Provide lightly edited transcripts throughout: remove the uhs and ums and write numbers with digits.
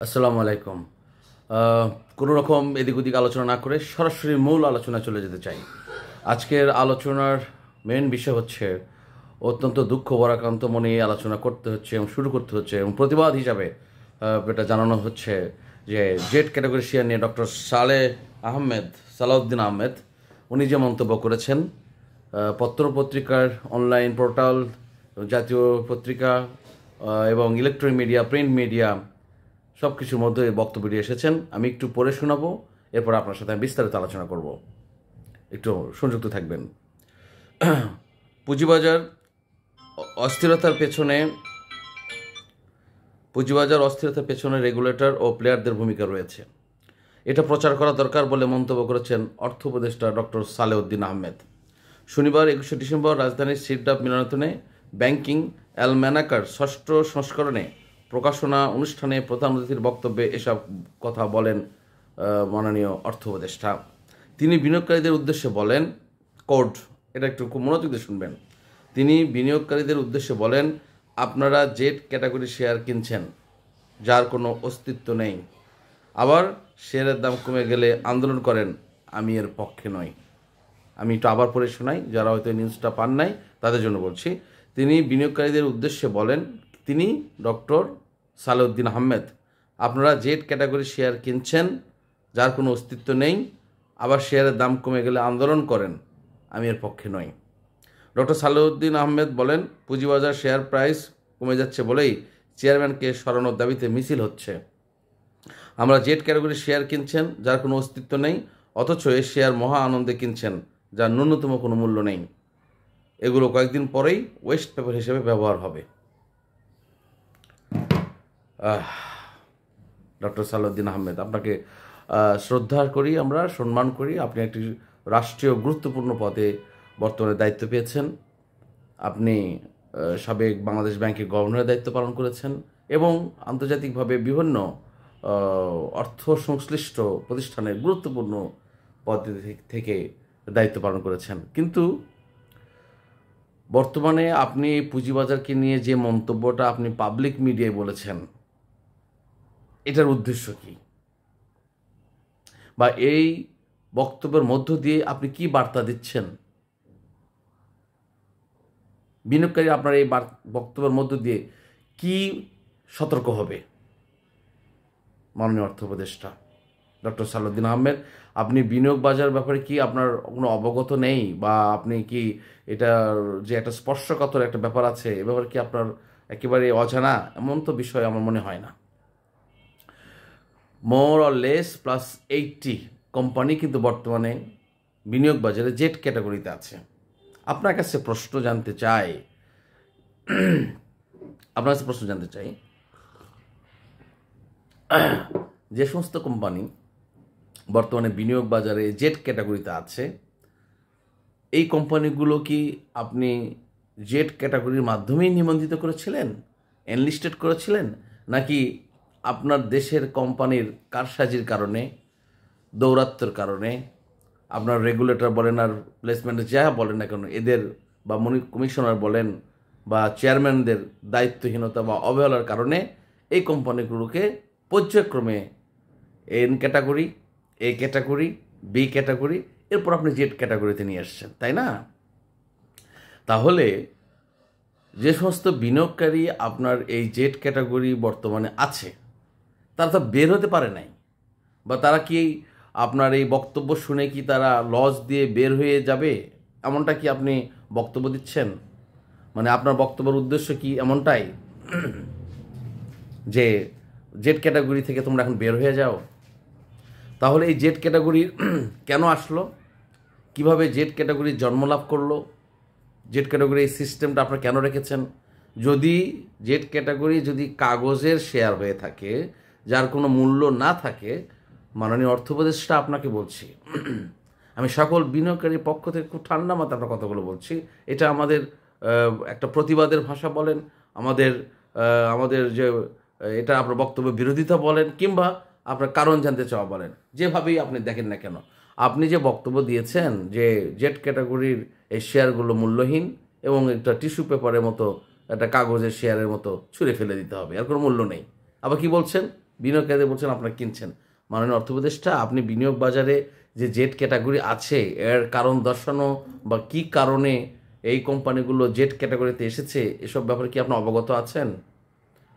আসসালামু আলাইকুম। কোনো রকম এদিক ওদিক আলোচনা না করে সরাসরি মূল আলোচনা চলে যেতে চাই। আজকের আলোচনার মেন বিষয় হচ্ছে অত্যন্ত দুঃখ ভারাক্রান্ত মনে এই আলোচনা করতে হচ্ছে এবং শুরু করতে হচ্ছে এবং প্রতিবাদ হিসাবে এটা জানানো হচ্ছে যে জেড ক্যাটাগরি শেয়ার নিয়ে ডক্টর সালাউদ্দিন আহমেদ উনি যে মন্তব্য করেছেন, পত্রপত্রিকার অনলাইন পোর্টাল, জাতীয় পত্রিকা এবং ইলেকট্রনিক মিডিয়া, প্রিন্ট মিডিয়া সব কিছুর মধ্যে বক্তব্যটি এসেছেন। আমি একটু পড়ে শোনাবো, এরপর আপনার সাথে আমি বিস্তারিত আলোচনা করব। একটু সংযুক্ত থাকবেন। পুঁজিবাজার অস্থিরতার পেছনে রেগুলেটর ও প্লেয়ারদের ভূমিকা রয়েছে, এটা প্রচার করা দরকার বলে মন্তব্য করেছেন অর্থ উপদেষ্টা ডক্টর সালেউদ্দিন আহমেদ। শনিবার 21শে ডিসেম্বর রাজধানীর সিরডাপ মিলনায়তনে ব্যাংকিং অ্যালম্যানাকার ষষ্ঠ সংস্করণে প্রকাশনা অনুষ্ঠানে প্রধান অতিথির বক্তব্যে এসব কথা বলেন মাননীয় অর্থ উপদেষ্টা। তিনি বিনিয়োগকারীদের উদ্দেশ্যে বলেন, কোড, এটা একটু খুব মনোযোগ দিয়ে শুনবেন। তিনি বিনিয়োগকারীদের উদ্দেশ্যে বলেন, আপনারা জেড ক্যাটাগরি শেয়ার কিনছেন যার কোনো অস্তিত্ব নেই, আবার শেয়ারের দাম কমে গেলে আন্দোলন করেন, আমি এর পক্ষে নই। আমি একটু আবার পড়ে শোনাই, যারা হয়তো নিউজটা পান নাই তাদের জন্য বলছি। তিনি বিনিয়োগকারীদের উদ্দেশ্যে বলেন, তিনি ডক্টর সালেউদ্দিন আহমেদ, আপনারা জেড ক্যাটাগরি শেয়ার কিনছেন যার কোনো অস্তিত্ব নেই, আবার শেয়ারের দাম কমে গেলে আন্দোলন করেন, আমি এর পক্ষে নই। ডক্টর সালেউদ্দিন আহমেদ বলেন, পুঁজিবাজার শেয়ার প্রাইস কমে যাচ্ছে বলেই চেয়ারম্যানকে সরানোর দাবিতে মিছিল হচ্ছে। আমরা জেড ক্যাটাগরি শেয়ার কিনছেন যার কোনো অস্তিত্ব নেই, অথচ এই শেয়ার মহা আনন্দে কিনছেন যার ন্যূনতম কোনো মূল্য নেই। এগুলো কয়েকদিন পরেই ওয়েস্ট পেপার হিসেবে ব্যবহার হবে। ডক্টর সালেউদ্দিন আহমেদ, আপনাকে শ্রদ্ধা করি, আমরা সম্মান করি। আপনি একটি রাষ্ট্রীয় গুরুত্বপূর্ণ পদে বর্তমানে দায়িত্ব পেয়েছেন। আপনি সাবেক বাংলাদেশ ব্যাংকের গভর্নরের দায়িত্ব পালন করেছেন এবং আন্তর্জাতিকভাবে বিভিন্ন অর্থ সংশ্লিষ্ট প্রতিষ্ঠানের গুরুত্বপূর্ণ পদ থেকে দায়িত্ব পালন করেছেন। কিন্তু বর্তমানে আপনি পুঁজিবাজারকে নিয়ে যে মন্তব্যটা আপনি পাবলিক মিডিয়ায় বলেছেন, এটার উদ্দেশ্য কি, বা এই বক্তব্যের মধ্য দিয়ে আপনি কি বার্তা দিচ্ছেন? বিনিয়োগকারী আপনার এই বক্তব্যের মধ্য দিয়ে কি সতর্ক হবে? মাননীয় অর্থ উপদেষ্টা ডক্টর সালেউদ্দিন আহমেদ, আপনি বিনিয়োগ বাজার ব্যাপারে কি আপনার কোনো অবগত নেই, বা আপনি কি এটার যে একটা স্পর্শকাতর একটা ব্যাপার আছে এ ব্যাপারে কি আপনার একেবারে অজানা? এমন তো বিষয় আমার মনে হয় না। মোর অর লেস +80 কোম্পানি কিন্তু বর্তমানে বিনিয়োগ বাজারে জেড ক্যাটাগরিতে আছে। আপনার কাছে প্রশ্ন জানতে চাই, যে সমস্ত কোম্পানি বর্তমানে বিনিয়োগ বাজারে জেড ক্যাটাগরিতে আছে, এই কোম্পানিগুলো কি আপনি জেড ক্যাটাগরির মাধ্যমেই নিবন্ধিত করেছিলেন, এনলিস্টেড করেছিলেন, নাকি আপনার দেশের কোম্পানির কারসাজির কারণে, দৌরাত্ম্যের কারণে, আপনার রেগুলেটর বলেন আর প্লেসমেন্টে যা বলেন না কেন, এদের বা কমিশনার বলেন বা চেয়ারম্যানদের দায়িত্বহীনতা বা অবহেলার কারণে এই কোম্পানিগুলোকে পর্যায়ক্রমে N category, A category, B category, এরপর আপনি জেড ক্যাটাগরিতে নিয়ে আসছেন, তাই না? তাহলে যে সমস্ত বিনিয়োগকারী আপনার এই জেড ক্যাটাগরি বর্তমানে আছে, তারা তো বের হতে পারে নাই, বা তারা কি আপনার এই বক্তব্য শুনে কি তারা লস দিয়ে বের হয়ে যাবে, এমনটা কি আপনি বক্তব্য দিচ্ছেন? মানে আপনার বক্তব্যের উদ্দেশ্য কি এমনটাই যে জেড ক্যাটাগরি থেকে তোমরা এখন বের হয়ে যাও? তাহলে এই জেড ক্যাটাগরি কেন আসলো, কিভাবে জেড ক্যাটাগরি জন্মলাভ করলো, জেড ক্যাটাগরি এই সিস্টেমটা আপনারা কেন রেখেছেন? যদি জেড ক্যাটাগরি যদি কাগজের শেয়ার হয়ে থাকে, যার কোনো মূল্য না থাকে, মাননীয় অর্থ উপদেষ্টা আপনাকে বলছি, আমি সকল বিনিয়োগকারীর পক্ষ থেকে খুব ঠান্ডা মাথায় আপনার কথাগুলো বলছি, এটা আমাদের একটা প্রতিবাদের ভাষা বলেন, আমাদের যে এটা আপনার বক্তব্য বিরোধিতা বলেন, কিংবা আপনার কারণ জানতে চাওয়া বলেন, যেভাবেই আপনি দেখেন না কেন, আপনি যে বক্তব্য দিয়েছেন যে জেড ক্যাটাগরির এই শেয়ারগুলো মূল্যহীন এবং একটা টিস্যু পেপারের মতো, একটা কাগজের শেয়ারের মতো ছুঁড়ে ফেলে দিতে হবে, আর কোনো মূল্য নেই। আবার কি বলছেন, বিনিয়োগকারীদের বলছেন আপনারা কিনছেন। মাননীয় অর্থ উপদেষ্টা, আপনি বিনিয়োগ বাজারে যে জেড ক্যাটাগরি আছে এর কারণ দর্শানো বা কি কারণে এই কোম্পানিগুলো জেড ক্যাটাগরিতে এসেছে এসব ব্যাপারে কি আপনি অবগত আছেন?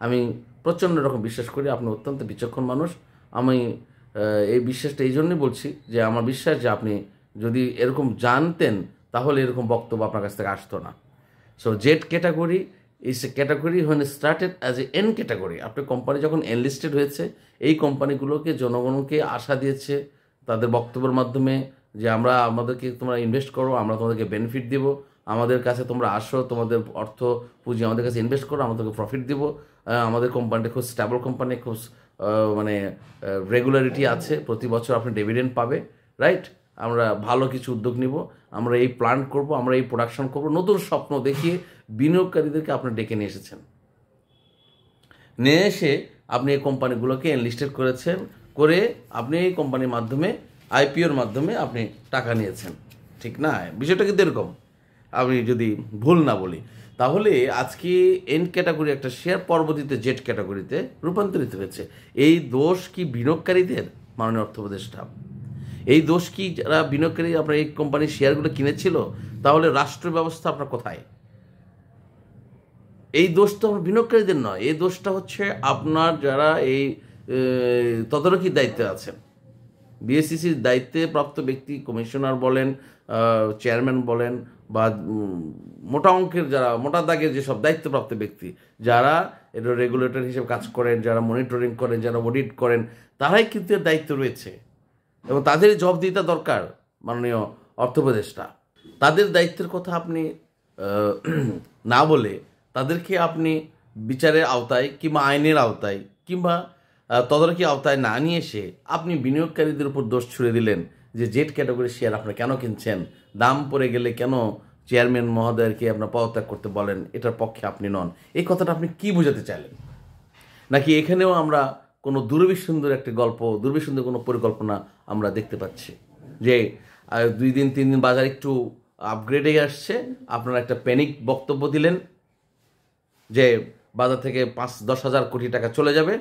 আমি প্রচণ্ড রকম বিশ্বাস করি আপনি অত্যন্ত বিচক্ষণ মানুষ। আমি এই বিশ্বাসটা এই জন্যই বলছি যে আমার বিশ্বাস যে আপনি যদি এরকম জানতেন তাহলে এরকম বক্তব্য আপনার কাছ থেকে আসতো না। So Z category is A category when started as A N category. আপনার কোম্পানি যখন এনলিস্টেড হয়েছে এই কোম্পানিগুলোকে জনগণকে আশা দিয়েছে তাদের বক্তব্যের মাধ্যমে যে আমরা আমাদেরকে তোমরা ইনভেস্ট করো, আমরা তোমাদেরকে বেনিফিট দিব, আমাদের কাছে তোমরা আসো, তোমাদের অর্থ পুঁজি আমাদের কাছে ইনভেস্ট করো, আমরা তোমাকে প্রফিট দিব, আমাদের কোম্পানিটা খুব স্টেবল কোম্পানি, খুব মানে রেগুলারিটি আছে, প্রতি বছর আপনি ডিভিডেন্ড পাবে, রাইট? আমরা ভালো কিছু উদ্যোগ নিব, আমরা এই প্ল্যান করব, আমরা এই প্রোডাকশন করব, নতুন স্বপ্ন দেখিয়ে বিনিয়োগকারীদেরকে আপনি ডেকে নিয়ে এসেছেন। নিয়ে এসে আপনি এই কোম্পানিগুলোকে এনলিস্টেড করেছেন, করে আপনি এই কোম্পানির মাধ্যমে আইপিওর মাধ্যমে আপনি টাকা নিয়েছেন, ঠিক না? বিষয়টা কিন্তু এরকম, আমি যদি ভুল না বলি। তাহলে আজকে এন ক্যাটাগরি একটা শেয়ার পরবর্তীতে জেড ক্যাটাগরিতে রূপান্তরিত হয়েছে। এই দোষ কি বিনিয়োগকারীদের, মাননীয় অর্থ উপদেষ্টা? এই দোষ কি যারা বিনিয়োগকারী আপনার এই কোম্পানির শেয়ারগুলো কিনেছিল? তাহলে রাষ্ট্র ব্যবস্থা আপনার কোথায়? এই দোষটা আমার বিনিয়োগকারীদের নয়, এই দোষটা হচ্ছে আপনার যারা এই তদারকির দায়িত্বে আছেন, বিএসইসির দায়িত্বে প্রাপ্ত ব্যক্তি, কমিশনার বলেন, চেয়ারম্যান বলেন, বা মোটা অঙ্কের যারা মোটা দাগের যেসব দায়িত্বপ্রাপ্ত ব্যক্তি যারা এটা রেগুলেটর হিসেবে কাজ করেন, যারা মনিটরিং করেন, যারা অডিট করেন, তারাই কিন্তু এর দায়িত্ব রয়েছে এবং তাদেরই জবাবদিহিতা দরকার। মাননীয় অর্থ উপদেষ্টা, তাদের দায়িত্বের কথা আপনি না বলে তাদেরকে আপনি বিচারের আওতায় কিংবা আইনের আওতায় কিংবা তদারকি আওতায় না নিয়ে এসে আপনি বিনিয়োগকারীদের উপর দোষ ছুড়ে দিলেন যে জেড ক্যাটাগরির শেয়ার আপনারা কেন কিনছেন, দাম পড়ে গেলে কেন চেয়ারম্যান মহোদয়কে আপনার পদত্যাগ করতে বলেন, এটার পক্ষে আপনি নন। এই কথাটা আপনি কি বোঝাতে চাইলেন? নাকি এখানেও আমরা কোনো দুর্বিসুন্দর একটি গল্প, দুর্বিসুন্দর কোনো পরিকল্পনা আমরা দেখতে পাচ্ছি যে 2 দিন 3 দিন বাজার একটু আপগ্রেডে আসছে, আপনারা একটা প্যানিক বক্তব্য দিলেন যে বাজার থেকে 5-10 হাজার কোটি টাকা চলে যাবে।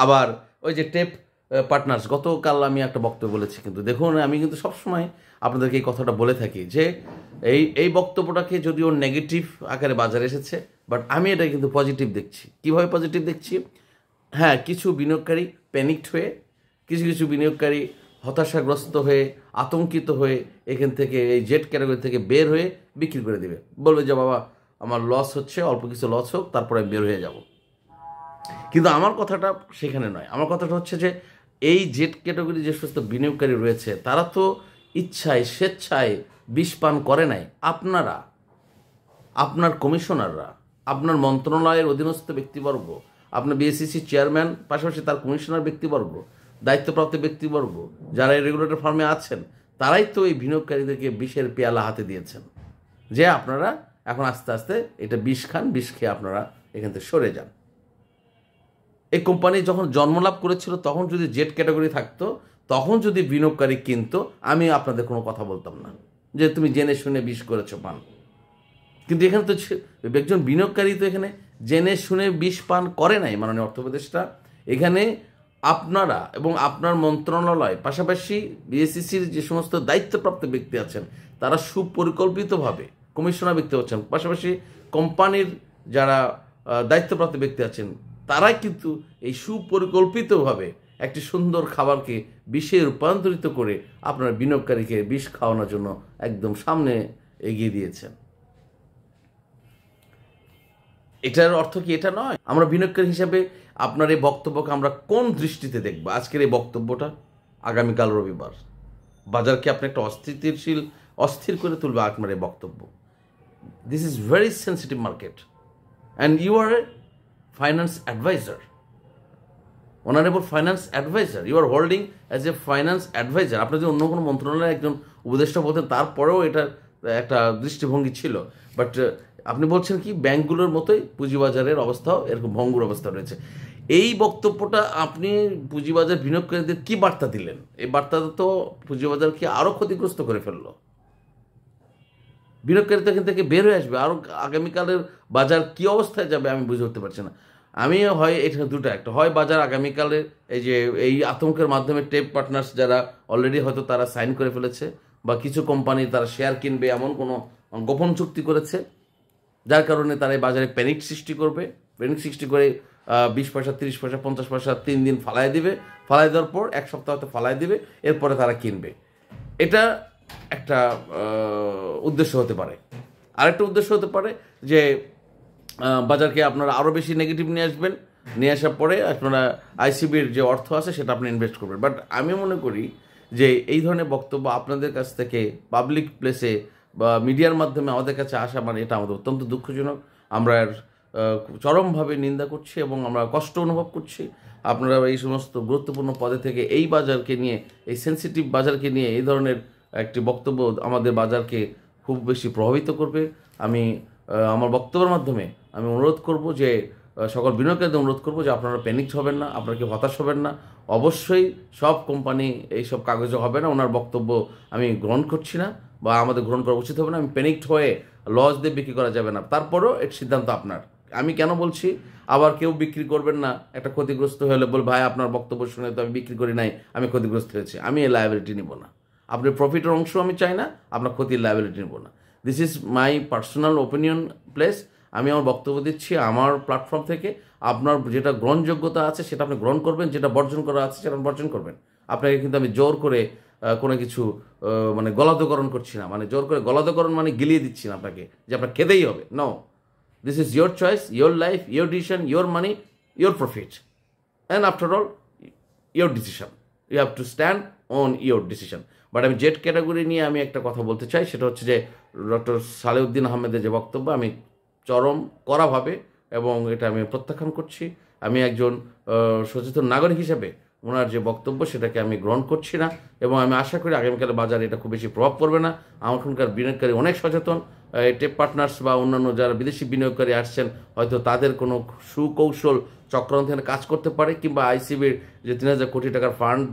আবার ওই যে টেপ পার্টনার্স, গতকাল আমি একটা বক্তব্য বলেছি, কিন্তু দেখুন আমি কিন্তু সবসময় আপনাদেরকে এই কথাটা বলে থাকি যে এই বক্তব্যটাকে যদিও নেগেটিভ আকারে বাজারে এসেছে, বাট আমি এটা কিন্তু পজিটিভ দেখছি। কীভাবে পজিটিভ দেখছি? হ্যাঁ, কিছু বিনিয়োগকারী প্যানিকড হয়ে, কিছু কিছু বিনিয়োগকারী হতাশাগ্রস্ত হয়ে, আতঙ্কিত হয়ে এখান থেকে এই জেড ক্যাটাগরি থেকে বের হয়ে বিক্রি করে দেবে, বলবে যে বাবা আমার লস হচ্ছে, অল্প কিছু লস হোক, তারপরে বের হয়ে যাব। কিন্তু আমার কথাটা সেখানে নয়। আমার কথাটা হচ্ছে যে এই জেড ক্যাটাগরি যে সমস্ত বিনিয়োগকারী রয়েছে তারা তো ইচ্ছায় স্বেচ্ছায় বিষ পান করে নাই। আপনারা, আপনার কমিশনাররা, আপনার মন্ত্রণালয়ের অধীনস্থ ব্যক্তিবর্গ, আপনার বিএসইসি চেয়ারম্যান, পাশাপাশি তার কমিশনার ব্যক্তিবর্গ, দায়িত্বপ্রাপ্ত ব্যক্তিবর্গ যারা এই রেগুলেটর ফার্মে আছেন, তারাই তো এই বিনিয়োগকারীদেরকে বিষের পেয়ালা হাতে দিয়েছেন যে আপনারা এখন আস্তে আস্তে এটা বিষ খান, বিষ খেয়ে আপনারা এখান থেকে সরে যান। এই কোম্পানি যখন জন্মলাভ করেছিল তখন যদি জেড ক্যাটাগরি থাকতো, তখন যদি বিনিয়োগকারী কিনতো, আমি আপনাদের কোনো কথা বলতাম না যে তুমি জেনে শুনে বিষ করেছো পান। কিন্তু এখানে তো একজন বিনিয়োগকারী তো এখানে জেনে শুনে বিষ পান করে নাই। মাননীয় অর্থ উপদেষ্টা, এখানে আপনারা এবং আপনার মন্ত্রণালয়, পাশাপাশি বিএসইসির যে সমস্ত দায়িত্বপ্রাপ্ত ব্যক্তি আছেন তারা সুপরিকল্পিতভাবে, কমিশনার ব্যক্তি আছেন, পাশাপাশি কোম্পানির যারা দায়িত্বপ্রাপ্ত ব্যক্তি আছেন, তারাই কিন্তু এই সুপরিকল্পিতভাবে একটি সুন্দর খাবারকে বিষে রূপান্তরিত করে আপনার বিনিয়োগকারীকে বিষ খাওয়ানোর জন্য একদম সামনে এগিয়ে দিয়েছেন। এটার অর্থ কি এটা নয়? আমরা বিনিয়োগকারী হিসাবে আপনার এই বক্তব্যকে আমরা কোন দৃষ্টিতে দেখব? আজকের এই বক্তব্যটা আগামীকাল রবিবার বাজারকে আপনি একটা অস্থির করে তুলবে আপনার এই বক্তব্য। This is very sensitive market and you are a finance adviser, honourable finance adviser, you are holding as a finance adviser. আপনি যদি অন্য কোনো মন্ত্রণালয়ের একজন উপদেষ্টা বলতেন তারপরেও এটা একটা দৃষ্টিভঙ্গি ছিল, বাট আপনি বলছেন কি ব্যাংকগুলোর মতোই পুঁজিবাজারের অবস্থাও এরকম ভঙ্গুর অবস্থা রয়েছে। এই বক্তব্যটা আপনি পুঁজিবাজার বিনিয়োগকারীদের কি বার্তা দিলেন? এই বার্তাটা তো পুঁজিবাজারকে আরও ক্ষতিগ্রস্ত করে ফেললো। বিনিয়োগকারী তো এখান থেকে বের হয়ে আসবে, আরও আগামীকালের বাজার কি অবস্থায় যাবে আমি বুঝে উঠতে পারছি না। আমি হয় এটা দুটো, একটা হয় বাজার আগামীকালে এই যে এই আতঙ্কের মাধ্যমে টেপ পার্টনার্স যারা অলরেডি হয়তো তারা সাইন করে ফেলেছে বা কিছু কোম্পানি তারা শেয়ার কিনবে এমন কোনো গোপন চুক্তি করেছে, যার কারণে তারা এই বাজারে প্যানিক সৃষ্টি করবে। প্যানিক সৃষ্টি করে 20 পয়সা 30 পয়সা 50 পয়সা 3 দিন ফালাই দিবে, ফালাই দেওয়ার পর 1 সপ্তাহ হয়তো ফালাই দিবে, এরপরে তারা কিনবে। এটা একটা উদ্দেশ্য হতে পারে। আরেকটা উদ্দেশ্য হতে পারে যে বাজারকে আপনারা আরও বেশি নেগেটিভ নিয়ে আসবেন, নিয়ে আসার পরে আপনারা আইসিবির যে অর্থ আছে সেটা আপনি ইনভেস্ট করবেন। বাট আমি মনে করি যে এই ধরনের বক্তব্য আপনাদের কাছ থেকে পাবলিক প্লেসে বা মিডিয়ার মাধ্যমে আমাদের কাছে আসা মানে এটা আমাদের অত্যন্ত দুঃখজনক। আমরা চরমভাবে নিন্দা করছি এবং আমরা কষ্ট অনুভব করছি। আপনারা এই সমস্ত গুরুত্বপূর্ণ পদে থেকে এই বাজারকে নিয়ে, এই সেন্সিটিভ বাজারকে নিয়ে এই ধরনের একটি বক্তব্য আমাদের বাজারকে খুব বেশি প্রভাবিত করবে। আমি আমার বক্তব্যের মাধ্যমে আমি অনুরোধ করব যে সকল বিনিয়োগকারীদের অনুরোধ করব যে আপনারা প্যানিকড হবেন না, আপনারা কি হতাশ হবেন না। অবশ্যই সব কোম্পানি এইসব কাগজে হবে না, ওনার বক্তব্য আমি গ্রহণ করছি না বা আমাদের গ্রহণ করা উচিত হবে না। আমি প্যানিকড হয়ে লস দিয়ে বিক্রি করা যাবে না, তারপরও এর সিদ্ধান্ত আপনার। আমি কেন বলছি, আবার কেউ বিক্রি করবেন না একটা ক্ষতিগ্রস্ত হলে বল ভাই আপনার বক্তব্য শুনে তো আমি বিক্রি করি নাই, আমি ক্ষতিগ্রস্ত হয়েছি। আমি এই লায়াবিলিটি নিব না, আপনার প্রফিটের অংশ আমি চাই না, আপনার ক্ষতির লায়াবিলিটি নেব না। This is my personal opinion place. আমি আমার বক্তব্য দিচ্ছি আমার প্ল্যাটফর্ম থেকে। আপনার যেটা গ্রহণযোগ্যতা আছে সেটা আপনি গ্রহণ করবেন, যেটা বর্জন করা আছে সেটা বর্জন করবেন। আপনাকে কিন্তু আমি জোর করে কোনো কিছু মানে গলাধকরণ করছি না, মানে জোর করে গলাধকরণ মানে গিলিয়ে দিচ্ছি না আপনাকে যে আপনার খেতেই হবে। No, this is your choice, your life, your decision, your money, your profit, and after all your decision. You have to stand on your decision. But আমি জেড ক্যাটাগরি নিয়ে আমি একটা কথা বলতে চাই, সেটা হচ্ছে যে ডক্টর সালেউদ্দিন আহমেদের যে বক্তব্য আমি চরম কড়াভাবে এবং এটা আমি প্রত্যাখ্যান করছি। আমি একজন সচেতন নাগরিক হিসেবে ওনার যে বক্তব্য সেটাকে আমি গ্রহণ করছি না এবং আমি আশা করি আগামীকালে বাজারে এটা খুব বেশি প্রভাব পড়বে না। এখনকার বিনিয়োগকারী অনেক সচেতন। টেপ পার্টনার্স বা অন্যান্য যারা বিদেশি বিনিয়োগকারী আসছেন হয়তো তাদের কোনো সুকৌশল চক্রান্ত কাজ করতে পারে, কিংবা আইসিবির যে 3000 কোটি টাকার ফান্ড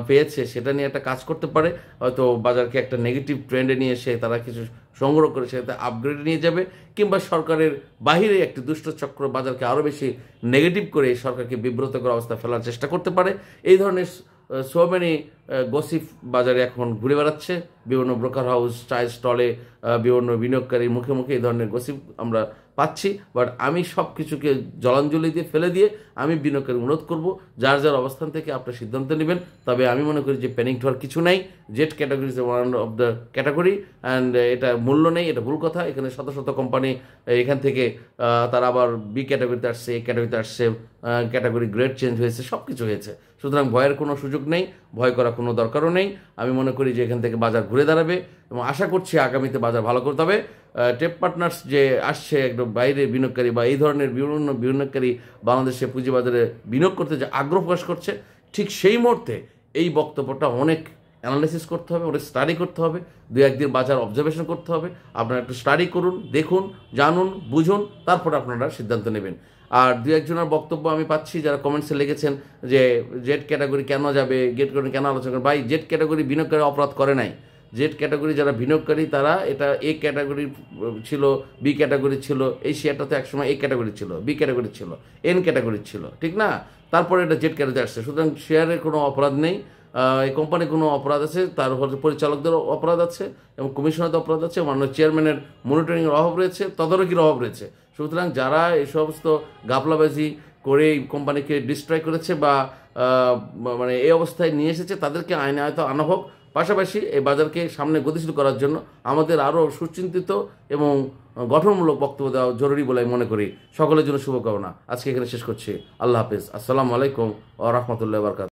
পেয়েছে সেটা নিয়ে একটা কাজ করতে পারে। হয়তো বাজারকে একটা নেগেটিভ ট্রেন্ডে নিয়ে এসে তারা কিছু সংগ্রহ করে সেটা আপগ্রেডে নিয়ে যাবে, কিংবা সরকারের বাহিরে একটি দুষ্ট চক্র বাজারকে আরও বেশি নেগেটিভ করে সরকারকে বিব্রতকর অবস্থা ফেলার চেষ্টা করতে পারে। এই ধরনের সো মেনি গসিপ বাজারে এখন ঘুরে বেড়াচ্ছে, বিভিন্ন ব্রোকার হাউস, চায়ের স্টলে, বিভিন্ন বিনিয়োগকারীর মুখে মুখে এই ধরনের গসিপ আমরা পাচ্ছি। বাট আমি সব কিছুকে জলাঞ্জলি দিয়ে ফেলে দিয়ে আমি বিনিয়োগকারী অনুরোধ করব যার যার অবস্থান থেকে আপনার সিদ্ধান্ত নেবেন। তবে আমি মনে করি যে প্যানিক হওয়ার কিছু নাই। Z category is one of the category and এটা মূল্য নেই, এটা ভুল কথা। এখানে শত শত কোম্পানি এখান থেকে তারা আবার বি ক্যাটাগরিতে আসছে, এ ক্যাটাগরিতে আসছে, ক্যাটাগরি গ্রেড চেঞ্জ হয়েছে, সব কিছু হয়েছে। সুতরাং ভয়ের কোনো সুযোগ নেই, ভয় করার কোনো দরকারও নেই। আমি মনে করি যে এখান থেকে বাজার ঘুরে দাঁড়াবে এবং আশা করছি আগামীতে বাজার ভালো করতে হবে। টেপ পার্টনার্স যে আসছে একদম বাইরে বিনিয়োগকারী বা এই ধরনের বিভিন্ন বিনিয়োগকারী বাংলাদেশে পুঁজিবাজারে বিনিয়োগ করতে যে আগ্রহ প্রকাশ করছে, ঠিক সেই মুহূর্তে এই বক্তব্যটা অনেক অ্যানালাইসিস করতে হবে, অনেক স্টাডি করতে হবে, 2-1 দিন বাজার অবজারভেশন করতে হবে। আপনারা একটু স্টাডি করুন, দেখুন, জানুন, বুঝুন, তারপরে আপনারা সিদ্ধান্ত নেবেন। আর 2-1 জনের বক্তব্য আমি পাচ্ছি যারা কমেন্টসে লিখেছেন যে জেড ক্যাটাগরি কেন যাবে, জেড ক্যাটাগরি কেন আলোচনা করে। ভাই, জেড ক্যাটাগরি বিনিয়োগকারী অপরাধ করে নাই। জেড ক্যাটাগরি যারা বিনিয়োগকারী তারা এটা এ ক্যাটাগরি ছিল, বি ক্যাটাগরি ছিল, এই শেয়ারটা তো একসময় এ ক্যাটাগরি ছিল, বি ক্যাটাগরি ছিল, এন ক্যাটাগরি ছিল, ঠিক না? তারপরে এটা জেড ক্যাটাগরি আসছে। সুতরাং শেয়ারের কোনো অপরাধ নেই, এই কোম্পানির কোনো অপরাধ আছে, তার পরিচালকদের অপরাধ আছে এবং কমিশনারদের অপরাধ আছে, মাননীয় চেয়ারম্যানের মনিটরিংয়ের অভাব রয়েছে, তদারকির অভাব রয়েছে। সুতরাং যারা এই সমস্ত গাফলাবাজি করে এই কোম্পানিকে ডিস্ট্রয় করেছে বা মানে এই অবস্থায় নিয়ে এসেছে তাদেরকে আইনে হয়তো আনা হোক। পাশাপাশি এই বাজারকে সামনে গতিশীল করার জন্য আমাদের আরও সুচিন্তিত এবং গঠনমূলক বক্তব্য দেওয়া জরুরি বলে আমি মনে করি। সকলের জন্য শুভকামনা। আজকে এখানে শেষ করছি। আল্লাহ হাফেজ। আসসালামু আলাইকুম ওয়া রাহমাতুল্লাহি ওয়া বারাকাতুহু।